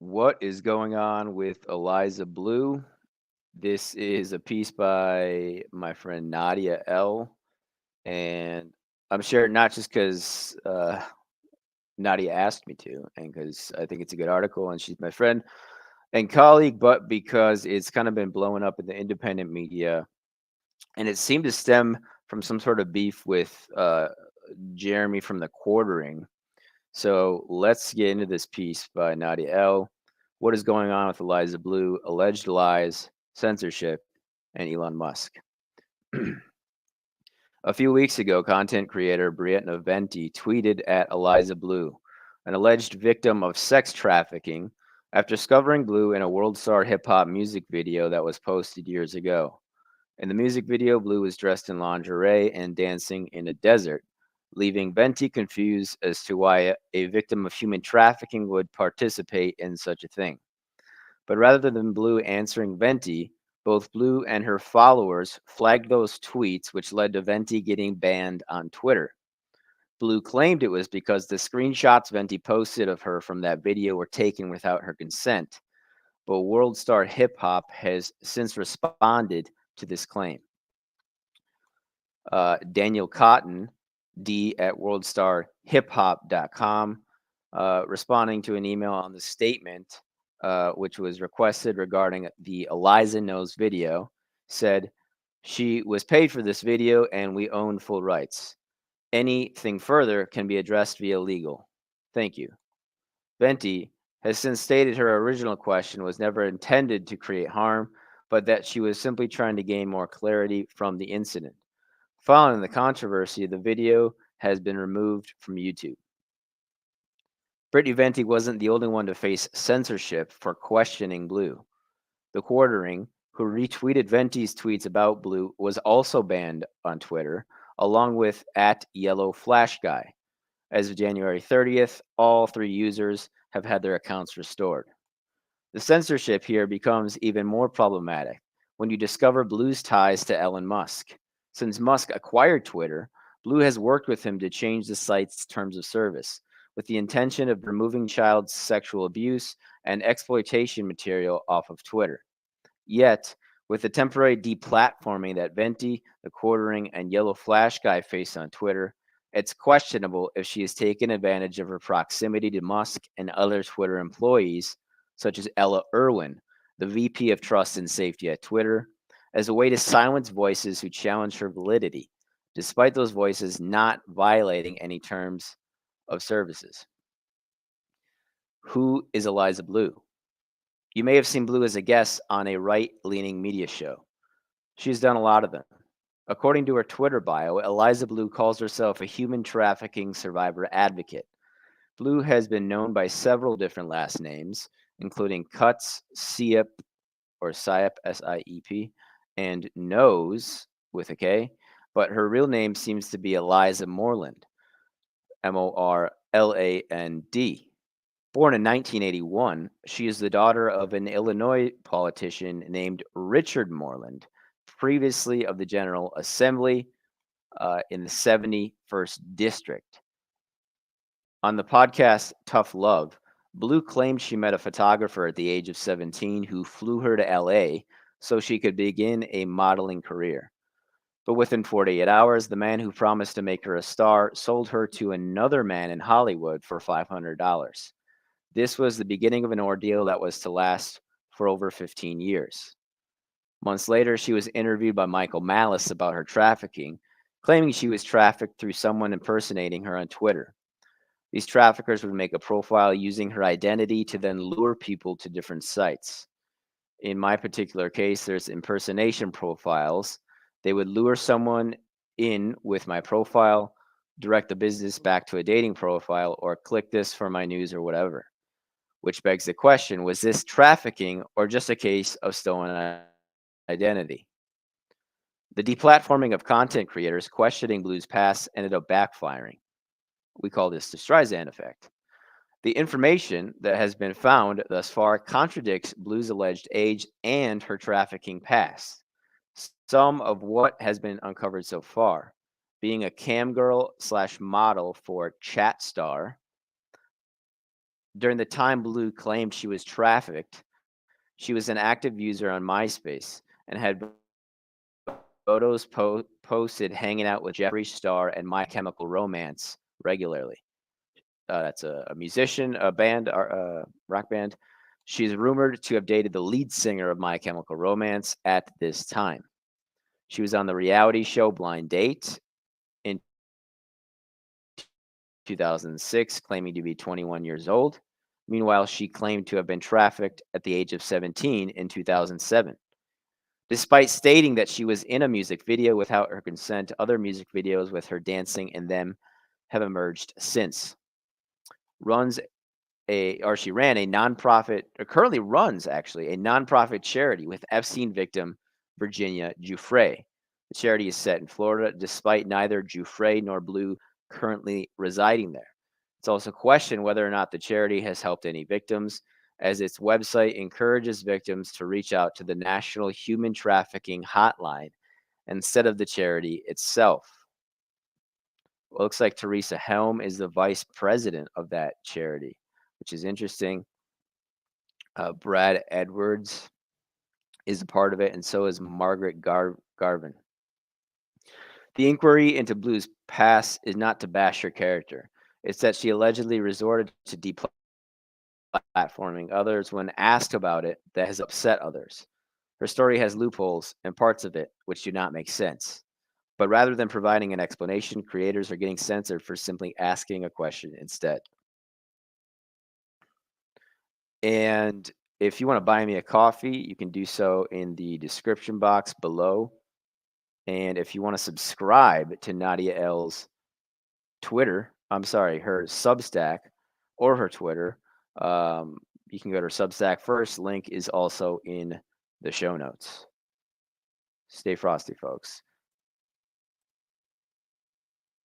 What is going on with Eliza Bleu? This is a piece by my friend Nadia L. And I'm sharing not just because Nadia asked me to, and because I think it's a good article and she's my friend and colleague, but because it's kind of been blowing up in the independent media. And it seemed to stem from some sort of beef with Jeremy from the Quartering. So let's get into this piece by Nadia L. What is going on with Eliza Bleu, alleged lies, censorship, and Elon Musk? A few weeks ago, content creator Brianna Venti tweeted at Eliza Bleu, an alleged victim of sex trafficking, after discovering Bleu in a world star hip hop music video that was posted years ago. In the music video, Blue was dressed in lingerie and dancing in a desert, leaving Venti confused as to why a victim of human trafficking would participate in such a thing. But rather than Blue answering Venti, both Blue and her followers flagged those tweets, which led to Venti getting banned on Twitter. Blue claimed it was because the screenshots Venti posted of her from that video were taken without her consent, but World Star Hip Hop has since responded to this claim. Daniel Cotton, D at worldstarhiphop.com, responding to an email on the statement, which was requested regarding the Eliza Knows video, said, "She was paid for this video and we own full rights. Anything further can be addressed via legal. Thank you." Venti has since stated her original question was never intended to create harm, but that she was simply trying to gain more clarity from the incident. Following the controversy, the video has been removed from YouTube. Brittany Venti wasn't the only one to face censorship for questioning Blue. The Quartering, who retweeted Venti's tweets about Blue, was also banned on Twitter, along with at Yellow Flash Guy. As of January 30th, all three users have had their accounts restored. The censorship here becomes even more problematic when you discover Blue's ties to Elon Musk. Since Musk acquired Twitter, Blue has worked with him to change the site's terms of service, with the intention of removing child sexual abuse and exploitation material off of Twitter. Yet, with the temporary deplatforming that Venti, the Quartering, and Yellow Flash Guy face on Twitter, it's questionable if she has taken advantage of her proximity to Musk and other Twitter employees, such as Ella Irwin, the VP of Trust and Safety at Twitter, as a way to silence voices who challenge her validity, despite those voices not violating any terms of services. Who is Eliza Bleu? You may have seen Blue as a guest on a right leaning media show. She's done a lot of them. According to her Twitter bio, Eliza Bleu calls herself a human trafficking survivor advocate. Blue has been known by several different last names, including Cuts, Siep, or Siep, Siep, and Knows, with a K, but her real name seems to be Eliza Moreland, Morland. Born in 1981, she is the daughter of an Illinois politician named Richard Moreland, previously of the General Assembly in the 71st District. On the podcast Tough Love, Blue claimed she met a photographer at the age of 17 who flew her to LA so she could begin a modeling career. But within 48 hours, the man who promised to make her a star sold her to another man in Hollywood for $500. This was the beginning of an ordeal that was to last for over 15 years. Months later, she was interviewed by Michael Malice about her trafficking, claiming she was trafficked through someone impersonating her on Twitter. These traffickers would make a profile using her identity to then lure people to different sites. In my particular case, there's impersonation profiles. They would lure someone in with my profile, direct the business back to a dating profile, or click this for my news or whatever. Which begs the question, was this trafficking or just a case of stolen identity? The deplatforming of content creators questioning Blue's past ended up backfiring. We call this the Streisand effect. The information that has been found thus far contradicts Blue's alleged age and her trafficking past. Some of what has been uncovered so far, being a cam girl slash model for Chatstar, During the time Blue claimed she was trafficked, she was an active user on MySpace and had photos posted hanging out with Jeffree Star and My Chemical Romance regularly. That's a musician, a band, rock band. She's rumored to have dated the lead singer of My Chemical Romance at this time. She was on the reality show Blind Date in 2006, claiming to be 21 years old. Meanwhile, she claimed to have been trafficked at the age of 17 in 2007. Despite stating that she was in a music video without her consent, other music videos with her dancing in them have emerged since. Runs she ran a nonprofit, or currently runs actually, a nonprofit charity with Epstein victim Virginia Giuffre. The charity is set in Florida, despite neither Giuffre nor Blue currently residing there. It's also questioned whether or not the charity has helped any victims, as its website encourages victims to reach out to the National Human Trafficking Hotline instead of the charity itself. Well, it looks like Teresa Helm is the vice president of that charity, which is interesting. Brad Edwards is a part of it, and so is Margaret Garvin. The inquiry into Blue's past is not to bash her character. It's that she allegedly resorted to deplatforming others when asked about it that has upset others. Her story has loopholes and parts of it which do not make sense. But rather than providing an explanation, creators are getting censored for simply asking a question instead. And if you want to buy me a coffee, you can do so in the description box below. And if you want to subscribe to Nadia L's her Substack or her Twitter, you can go to her Substack first. Link is also in the show notes. Stay frosty, folks.